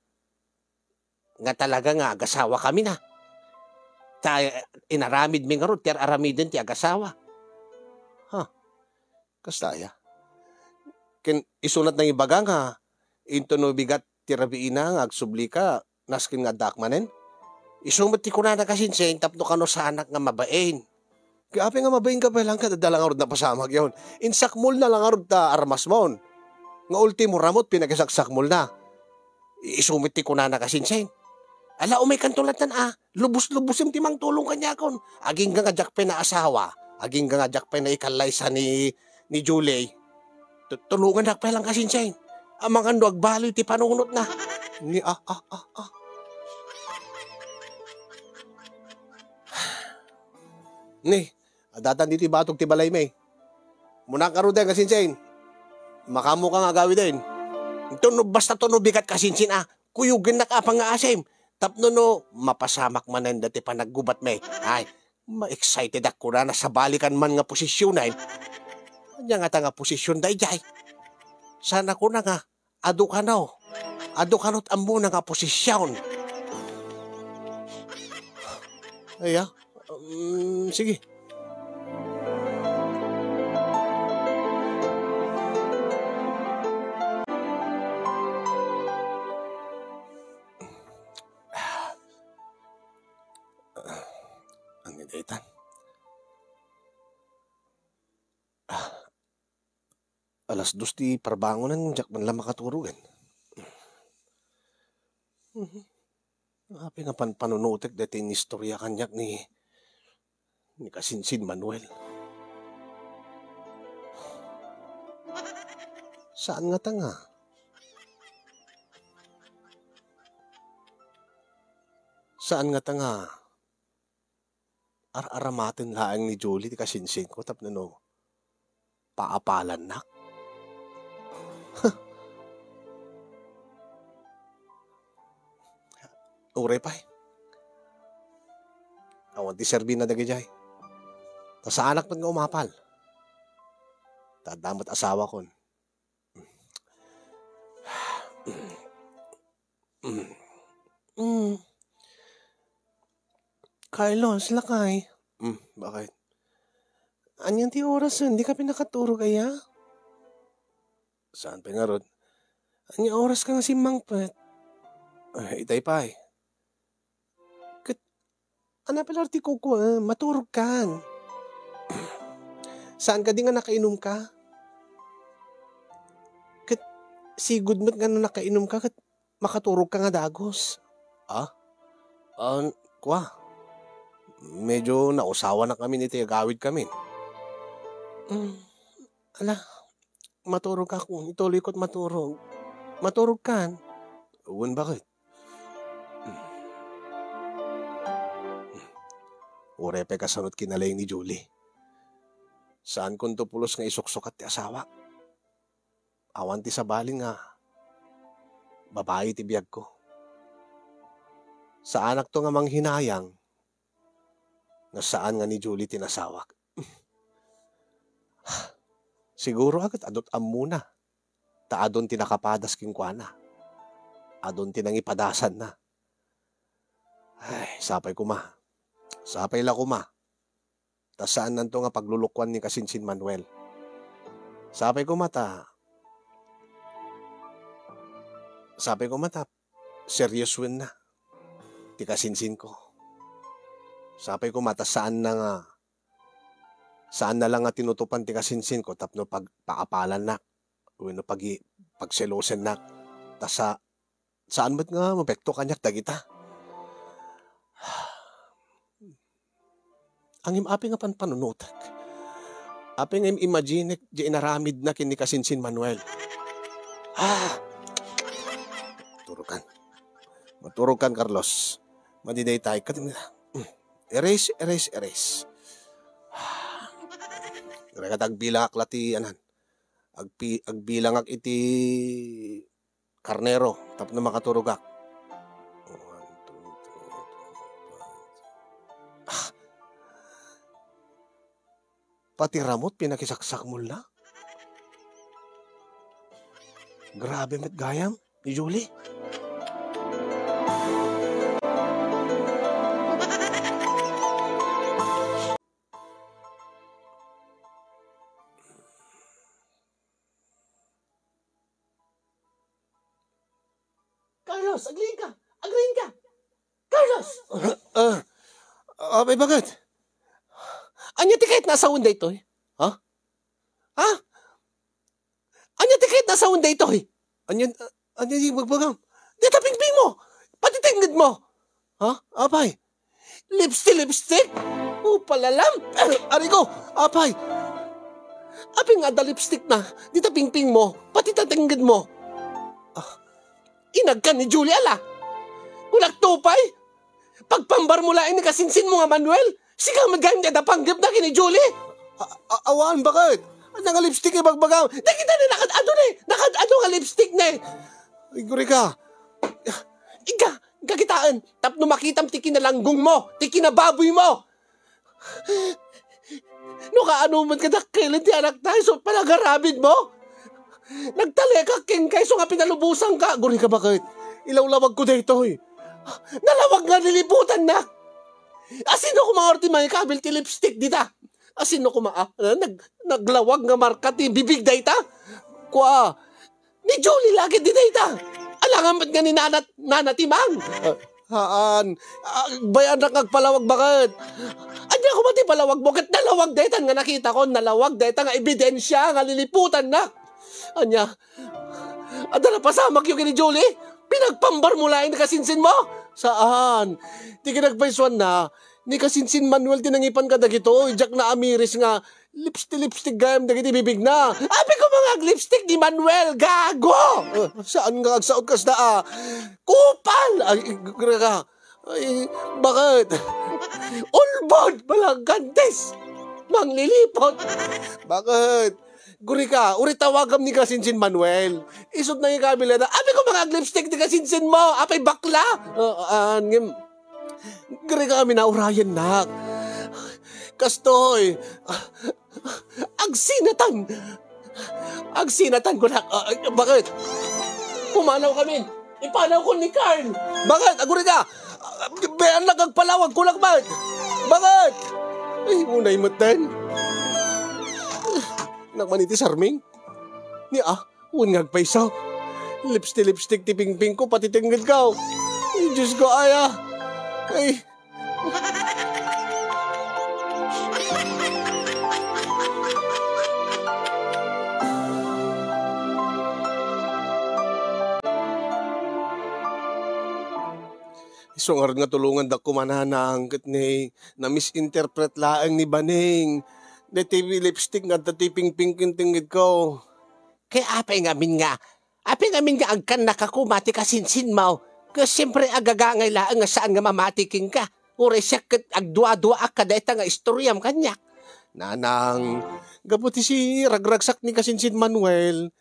talaga nga agasawa kami na. Inaramid mi nga ro, ti aramidin ti agasawa. Kastaya. Ken isunat ng ibaga nga, into no bigat ti rabiina nga agsubli ka, naskin nga dakmanen. Isumat ti kunana kasinsin, tapno kano sa anak nga mabain. Kaya api nga mabayin ka pa lang ka, dadalang arod na pasamag yun. Insakmul na lang arod ta armas mon. Nga ultimo ramot, pinagasakmul na. Isumit ti kunana kasinsin. Ala umay kantulatan lubos-lubos yung timang tulong kanya kon. Aging nga jakpe na asawa, aging nga jakpe na ikalaysa ni Julie. Tulungan na pa lang kasinsin. Amang ando agbaloy ti panunot na. Ni Ni, adatan dito ibatog ti balay may. Muna ka ro din kasinsin. Makamo ka nga gawi din. Basta tuno bigat kasinsin kuyugin na ka pang asim. Tapno no, mapasamak manen dati pa naggubat may. Ay, ma-excited ako na sa balikan man nga posisyonan. Anya nga ta nga posisyon da ijay. Sana ko na nga, ado ka no't ambo na nga posisyon. Aya, sige. Daytan. Alas 2 ti parbangonan, jak man lang makaturugan. Api nga panunutik dati ni istorya kanyak ni Kasinsin Manuel. Saan nga tanga? Saan nga tanga? Aramatin laang ni Julie ti Kasinsin ko tapno no paapalan na. Ure pa awan ti serbi na dagijay. Ta sa anak man nga umapal. Tadamot asawa kon. Carlos, lakay. Bakit? Anyan ti oras hindi ka pinakaturo kaya? Saan pa nga ron? Anyan oras ka nga si Mangpet? Ay, itay pa Anapil arti ko maturog kan. Saan ka di nga nakainom ka? Kat sigud mo't nga nakainom ka kat makaturog ka nga dagos. Kwa? Medyo nausawa na kami ni gawid kami. Ala, maturog ako. Ituloy ko't maturog. Maturog kan? Uwan bakit? Urepe kasanot kinalay ni Julie. Saan kung tupulos nga isuksukat ti asawa? Awan ti sabaling nga. Babae ti biyag ko. Sa anak to nga manghinayang na saan nga ni Julie tinasawak. Siguro agad adot amuna. Ta adon tinakapadas kingkwana. Adon tinangipadasan na. Ay, sapay kuma. Sapay la kuma. Ta saan nanto nga paglulukwan ni Kasinsin Manuel. Sabi ko mata, serious win na. Ti kasinsin ko. Sabi ko mata, saan na lang nga tinutupan ti kasinsin ko tapno pagpaapalan na. Uwino pagselosen na. Tas saan ba't nga mapekto kanyak dagita? Ang imapi nga panunutak. Api nga imagine di inaramid na kini kasinsin Manuel. Maturukan Carlos. Madiday tayo. Erase. Kaya agbilang aklati anan. Agbilang ak iti karnero. Tap na makaturugak. 1, 2, 3, 4. Pati ramot pinakisaksak mo na. Grabe met gayam ni Julie. Carlos, agreein ka. Carlos! Abay bakit? Anya ti kahit nasa unday ito eh? Ha? Anya ti kahit nasa unday ito eh? Anya di magbagam. Di taping-ping mo! Pati tinggid mo! Ha? Apay? Lipstick? Palalam! Ari ko! Apay! Aping nga da lipstick na, di taping-ping mo, pati tatinggid mo. Inag ka ni Julia la. Kulak tupay. Pagpambar mo lain ni kasinsin mo nga Manuel, siga maganda da panggip na kini Julie. Awan, bakit? Nga lipstick bagbagaw. Nakita na nakad-ano nga lipstick na eh. Ay, guri ka. Kakitaan, tapno makitam ti kinalanggong mo, ti kinababoy mo. No kaano man kadakilin ti anak tayo, so palagarabid mo. Nagtali ka, king kayso nga pinalubusan ka. Guri ka bakit? Ilawlawag ko dito eh. Nalawag nga niliputan na. Asino ko mga orti mga kabil ti lipstick dita? Asino ko naglawag nga marka ti bibig dita? Kwa, ni Julie lagi di dita. Alangan ba't nga ni nanatimang? Haan, bayan na kagpalawag bakit? Anya ko mati palawag mo, kat nalawag dita nga nakita ko, nalawag dita nga ebidensya nga liliputan na. Anya, adala pasamak yung kini Julie? Pinagpambar mo lang ni kasinsin mo? Saan? Di kinagpaiswan na, ni kasinsin Manuel tinangipan ka dagito, Jack na Amiris nga, lipstick gayam dagiti bibig na. Abi ko mga lipstick ni Manuel, gago! Saan nga agsaot kas na Kupal! Ay, bakit? Ulbod! Balanggantes! Manglilipot! Bakit? Guri ka, uri tawagam ni kasinsin Manuel. Isot na yung kabila na, abi ko mga lipstick ni kasinsin mo, apay bakla. Guri ka kami na urayan na. Kastoy, agsinatan ko na. Bakit? Pumanaw kami. Ipanaw ko ni Carl. Bakit? Guri ka, bayan lang agpalawag ko lang ba? Bakit? Ay, unay matan. Nagmaniti sarming. Unngag pa isaw. Lipstick ti pingping ko, pati tinggid ka. Ay, Diyos ko, aya. Ay. Isungar nga tulungan da kumananang kat ni na misinterpret laang ni Baning. Na TV lipstick nga dati ping-ping tingid ko. Kaya apay ngamin nga agkan nakakumati kasinsin mo. Kasi siyempre agagangay laang nga saan nga mamatiking ka. Ure siya kat agdua-dua ka dahita nga istoryam kanyak. Nanang, gabuti si ragragsak ni kasinsin Manuel.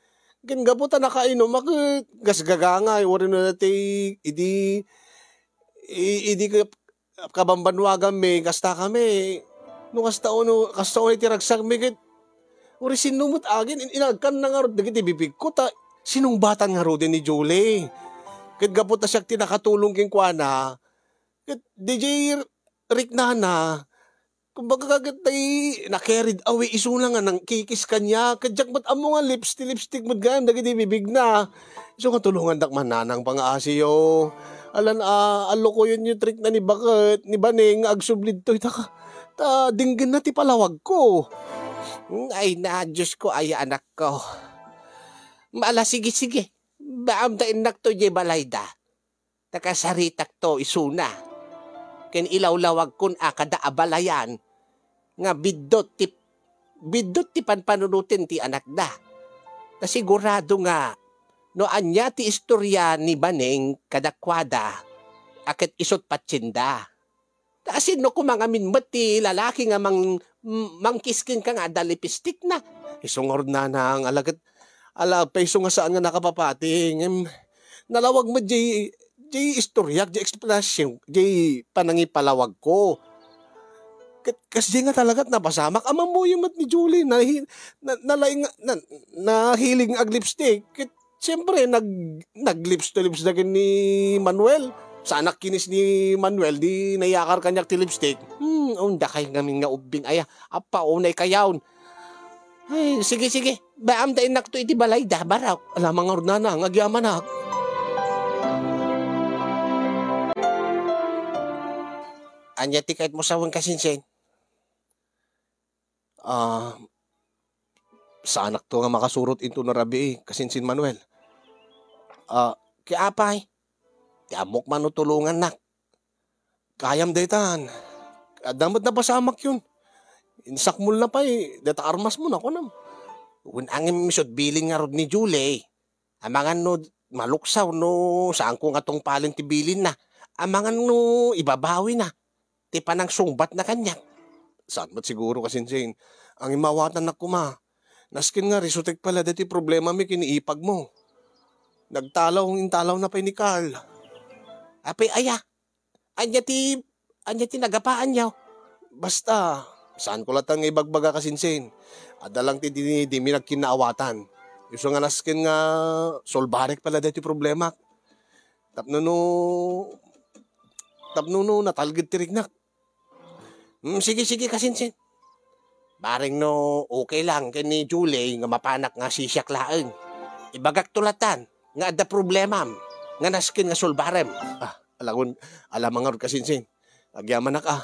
Gabuta nakainom ako gasgagangay. Ure na dati idi kabambanwagan may kasta kami. No kastaon itiragsak migit. Uri sinumot agin, inagkan na nga ro, dagiti bibig ko, sinungbatan nga ro din ni Julie. Kat gapot na siya tinakatulong king kwa na, kat DJ Rick na, Kumbaga kagat tay na-carried away iso na nga nang kikis kanya. Kadyak mat amo nga lipstick mo gayam dagiti bibig na. Iso nga tulungan dak mananang pang-asiyo. Alan alo ko yun yung trick na ni Bakit, ni Baneng agsublid to. Ta dinggin na ti palawag ko. Ay na, Diyos ko, ay anak ko. Maala, sige. Baam da inak to jay balayda. Nakasaritak to isuna. Ken ilawlawag kun kada abalayan. Nga bidot ti panpanunutin ti anak da. Ta sigurado nga, no anya ti istorya ni Baneng kadakwada, akit isot patsinda. Asin no kumangamin mo ti lalaki nga mangkiskin ka nga dalipistik na. Isungor na nang alagat peso nga saan nga nakapapating. Nalawag mo jay istoryak, jay explanation, jay panangipalawag ko. Kasi nga talagat napasamak. Ama mo yung mat ni Julie nahiling ag lipstick. Siyempre, nag-lips to lips na ni Manuel. Sa anak kinis ni Manuel, di nayakar kanyak ti lipstick. Unda kay ngamin nga ubing aya. Apa, unay kayawn. Ay, sige. Baam da inak to iti balay da, barak. Alamang nga agyaman ak. Anya ti kahit mo sawang kasinsin. Sa anak to nga makasurot into na rabi kasinsin Manuel. Kaya apay. Ti amok manutulungan nak. Kayam daytan. Damot na pasamak yun. Insakmul na pa data armas mo na ko nam. Kung angin misod bilin nga rod ni Julie. Amangan no maluksaw no saan ko nga tong palin ti bilin na. Amangan no ibabawi na. Ti panang sungbat na kanyak. Saan ba't siguro kasinsin? Ang imawatan na kuma. Naskin nga risutek pala dati problema mi kiniipag mo. Intalaw na pa ni Carl. Apay aya. Anya ti nagapaan yaw. Basta, saan ko latang ibagbaga kasinsin? Adalang ti di mi nagkinaawatan. Yuso nga naskin nga solbarek pala dati problema. Tapno natalgid ti rignak. Sige kasinsin. Baring no okay lang kay ni Julie nga mapanak nga sisyak laeng. Ibagak tulatan nga ada problema nga naskin nga sulbarem. Alamang kasinsin. Agyaman na ka.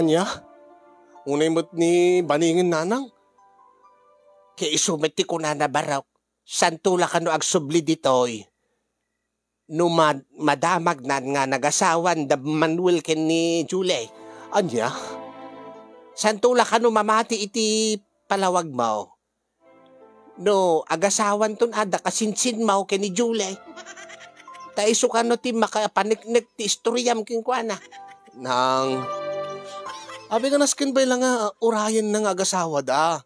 Anya? Unay mo't ni Baningin nanang? Kaya isumiti ko na nabarok. Santula ka no agsubli ditoy. No madamag na nga nagasawan da Manuel ken ni Julie. Anya? Santula ka no mamati iti palawag mo. No agasawan ton ada kasinsin mo ken ni Julie. Ta iso ka no ti makapaniknek ti istoryam ken kuana. Nang abi ka naskin ba lang nga urayan ng agasawa da?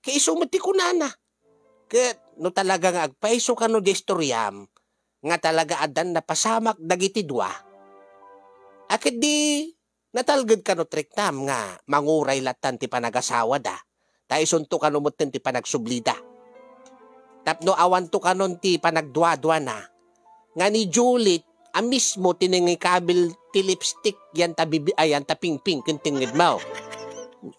Kaya isumiti ko na. Kaya no talaga nga agpaiso ka no distoryam, nga talaga adan na pasamak dagiti dua. Akit di natalgad ka no triktam nga manguray latan ti panagasawa da. Ta isunto ka no mutin ti panagsublida. Tapno awan to ka nun ti panagdwa-dwa na. Nga ni Julie, mismo tiningikabil ti lipstick yan taping-ping kintingid mo.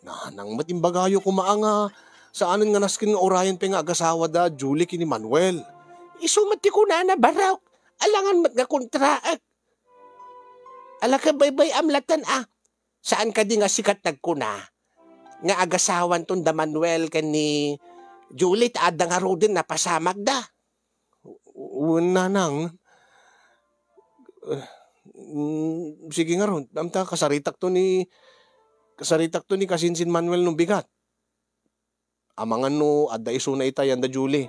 Nanang matimbagayo kumaanga. Saan nga naskin nga orayan pa nga agasawa da Julie kini Manuel. Isumati ko na baraw. Alangan mat nga kontraak. Alaka baybay amlatan Saan ka di nga sikat nagkuna? Nga agasawan ton da Manuel kani Julie taadang nga rodin na pasamag da. Nanang. Sige nga ron. Amta kasaritak to ni kasinsin Manuel nung bigat. Amangan no, adda iso na itayan da Julie.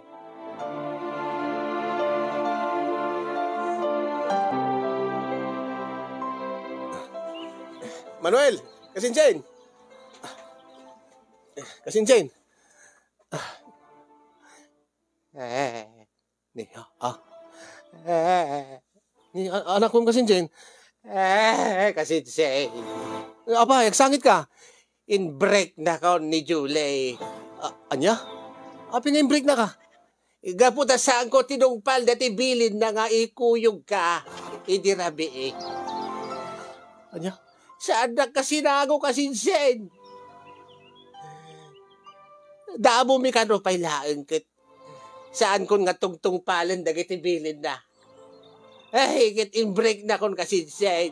Manuel! Kasinsin! Kasinsin! Anak kong kasinsin. Kasinsin. Apa, nagsangit ka? In break na ka ni Julie. Anya? Api nga break na ka? Gaputa saan ko tinungpal dati bilin na nga ikuyog ka. Idirabi eh. Anya? Saan na kasi nago kasinsen? Damo mi kano pailaan ket. Saan kon nga tungtungpalan dagiti bilin na. Ay, ket in-break na kon kasinsen.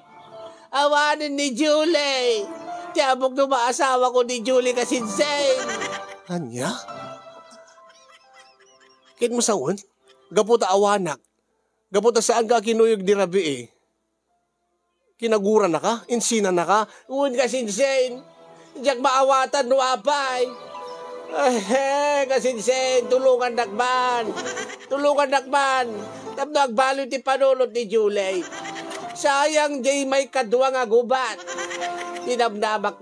Awanin ni Julie. Tiyabog no maasawa ko ni Julie kasinsen. Anya? Kit mo sawon? Gaputa awanak. Gaputa saan ka kinuyog di rabi eh. Kinagura na ka? Insina na ka? Uwan kasinsen. Diyak maawatan no apay. Ay, kasinsen. Tulungan nakman. Tulungan nakman. Tapno agbalo ti panulot ni Julie. Sayang jay may kadwa nga gubat. Tinamnamak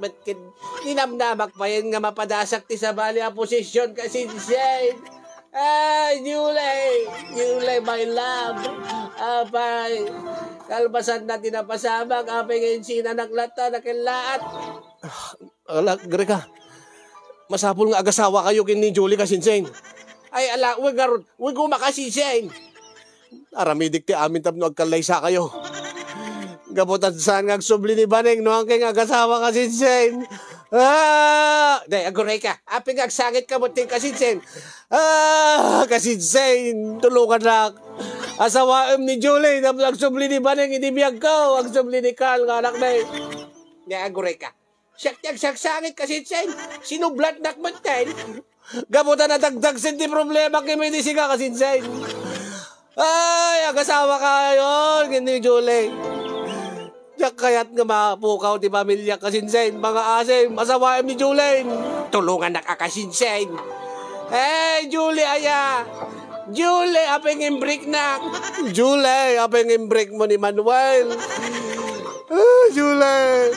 pa yan nga mapadasak ti sa bali a posisyon kasinsen. Ay, Julie, my love. Apay, kalbasan na tinapasamang, apay ngayon sinanaklata, nakilaat. Ala, Greka. Masapol nga agasawa kayo kin ni Julie kasinsen. Ay, ala, huwag kumakasinsen. Aramidik ti amin tapno agkalaysa kayo. Gaputan saan nga agsubli ni Baneng no ang kay agasawa kasinsen. Day, aguray ka. Aping agsangit ka mo ting kasinsen. Kasinsen, tulungan lang. Asawaem ni Julie, nagsubli ni Baneng, hindi biyag ko. Agsubli ni Carl, nga anak na eh. Day, aguray ka. Siyak sagsangit kasinsen. Sinublat nakmanten. Gaputan na dagdagsin ti problema kay may disiga kasinsen. Ay, agasawa kayo, hindi Julie. Diyak kaya't nga mapukaw ti pamilya kasinsen, mga asim, asawaem ni Julie. Tulungan na kakasinsen. Hey, Julie, aya. Julie, apeng imbrik na. Julie, apeng imbrik mo ni Manuel. Julie,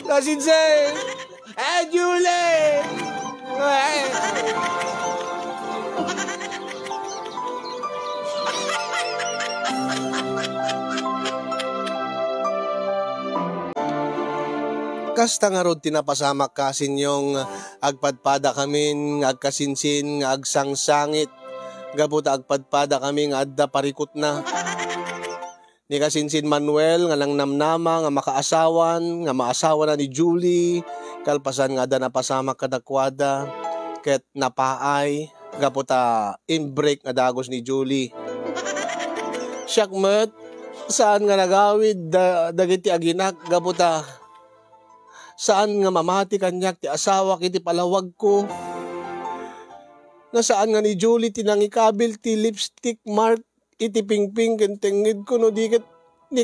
kasinsen. Hey, Julie. Hey. Kasta nga rod tinapasamak kasin yung agpadpada kami, agkasinsin, agsangsangit. Gabuta agpadpada kami nga adda parikot na. Ni kasinsin Manuel nga lang namnama nga makaasawan, nga maasawa na ni Julie. Kalpasan nga adda napasamak kadakwada. Ket napaay, gaputa inbreak nga dagos ni Julie. Syakmet, saan nga nagawid dagiti aginak, gaputa. Saan nga mamati kanyak ti asawa kiti palawag ko. Nasaan nga ni Julie tinangikabil ti lipstick mark iti pingping kentengid ko no di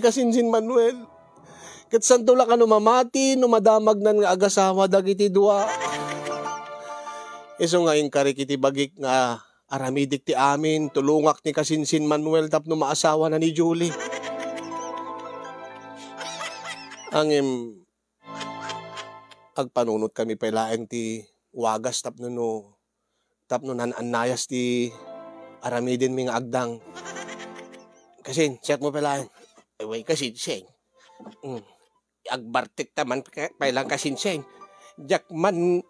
kasinsin Manuel. Ket santula ka no mamati no madamag nan nga agasawa dagiti dua. Iso nga inkarik iti bagik nga aramidik ti amin tulungak ni kasinsin Manuel tapno maasawa na ni Julie. Angem agpanunot kami pailaeng ti wagas tapno nananayas ti aramidin mi nga agdang. Kasin, chat mo pailaeng. Ay, way kasinsen. Agbartik taman pailang kasinsen. Jakman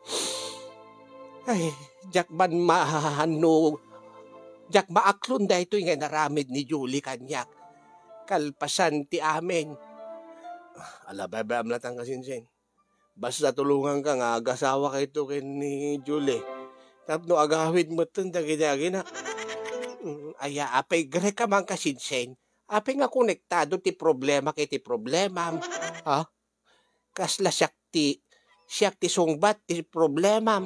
maaklon da ito nga naramid ni Julie kanyak. Kalpasan ti amin. Ala, bebe amlatang kasinsen. Basta tulungan ka nga, agasawa ka ito ni Julie. Tapno agawid mo ito, dagi-dagi na. Aya, apay, gare ka man kasinsen. Apay nga konektado ti problema kay ti problema. Ha? Kasla siyak ti sungbat ti problema.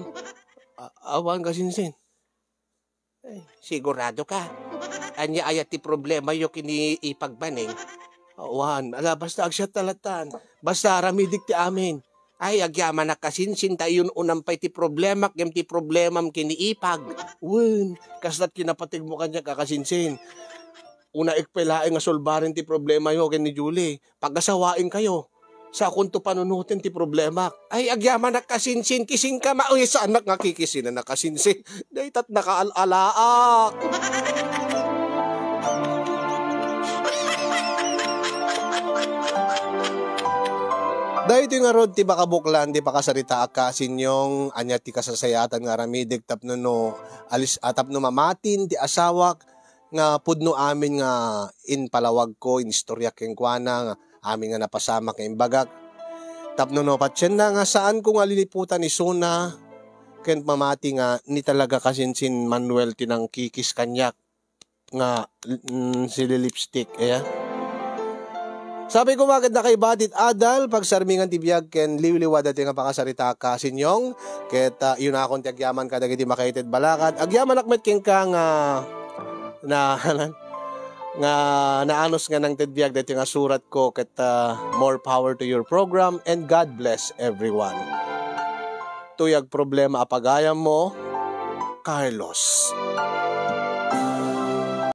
Awan kasinsen. Sigurado ka. Anya aya ti problema yung kiniipagbaning. Awan, ala, basta agsyat talatan. Basta aramidik ti amin. Ay, agyaman na kasinsin tayo unampay ti problema, kem ti problemam kiniipag. Wen, kaslat kinapatig mo kanya kakasinsin. Una ikpelaing nga solbarin ti problema yo ken ni Julie. Pagasawain kayo. Sa kunto panunutin ti problema. Ay, agyaman na kasinsin, kising ka Uy, saan nga kikisin na nakasinsin? Daytat nakaalaak. Dahil ito nga rod, ti bakabuklan, di pakasarita ka sinyong, anya ti kasasayatan nga ramidig, tapno no, tapno mamatin, ti asawak, nga pudno amin nga in palawag ko, in istorya kengkwana, nga amin nga napasama kay bagak. Tapno no, patsyan na nga saan ko nga liniputan ni Suna, ken mamati nga, ni talaga kasinsin Manuel tinang kikis kanyak, nga sili lipstick, Sabi ko magad na kay Badit Adal, pag sarmingan tibiyag ken liwliwad at nga pakasarita ka sinyong, ket yun akong ti agyaman ka dagiti makaited balakat, agyaman akmet ken ka nga naanos nga ng tedbiyag dati nga surat ko, ket more power to your program and God bless everyone. Tuyag problema apagayam mo, Carlos.